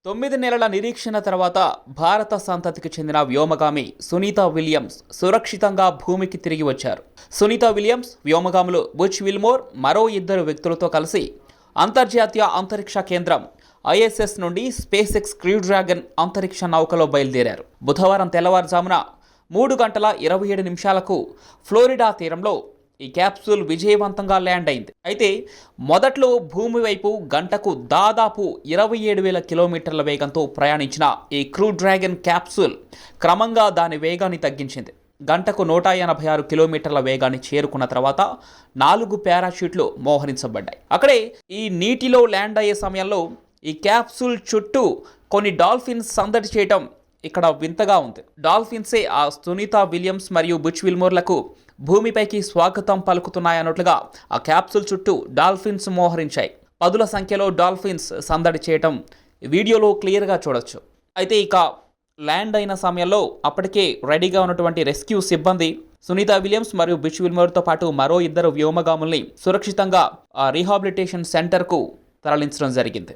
9 నెలల నిరీక్షణ తర్వాత భారత సంతతికి చెందిన వ్యోమగామి సునీత విలియమ్స్ సురక్షితంగా భూమికి తిరిగి వచ్చారు. సునీత విలియమ్స్ వ్యోమగాములు బుచ్ విల్మోర్ మరో 2 వ్యక్తులతో కలిసి అంతర్జాతీయ అంతరిక్ష కేంద్రం ఐఎస్ఎస్ నుండి స్పేస్ ఎక్స్ క్రూ డ్రాగన్ అంతరిక్ష నౌకలో బయలుదేరారు. బుధవారం తెల్లవారుజామున 3:27 ఫ్లోరిడా తీరంలో ఈ క్యాప్సూల్ విజయవంతంగా ల్యాండ్ అయింది. అయితే మొదట్లో భూమి వైపు గంటకు దాదాపు 27,000 కిలోమీటర్ల వేగంతో ప్రయాణించిన ఈ క్రూ డ్రాగన్ క్యాప్సూల్ క్రమంగా దాని వేగాన్ని తగ్గించింది. గంటకు 186 కిలోమీటర్ల వేగాన్ని చేరుకున్న తర్వాత 4 పారాషూట్లు మోహరించబడ్డాయి. అక్కడే ఈ నీటిలో ల్యాండ్ అయ్యే సమయంలో ఈ క్యాప్సూల్ చుట్టూ కొన్ని డాల్ఫిన్స్ సందడి చేయటం ఇక్కడ వింతగా ఉంది. డాల్ఫిన్సే ఆ సునీత విలియమ్స్ మరియు బుచ్ విల్మోర్లకు భూమిపైకి స్వాగతం పలుకుతున్నాయన్నట్లుగా ఆ క్యాప్సూల్ చుట్టూ డాల్ఫిన్స్ మోహరించాయి. పదుల సంఖ్యలో డాల్ఫిన్స్ సందడి చేయటం వీడియోలో క్లియర్గా చూడొచ్చు. అయితే ఇక ల్యాండ్ అయిన సమయంలో అప్పటికే రెడీగా ఉన్నటువంటి రెస్క్యూ సిబ్బంది సునీత విలియమ్స్ మరియు బుచ్ విల్మోర్తో పాటు మరో 2 వ్యోమగాముల్ని సురక్షితంగా రీహాబిలిటేషన్ సెంటర్కు తరలించడం జరిగింది.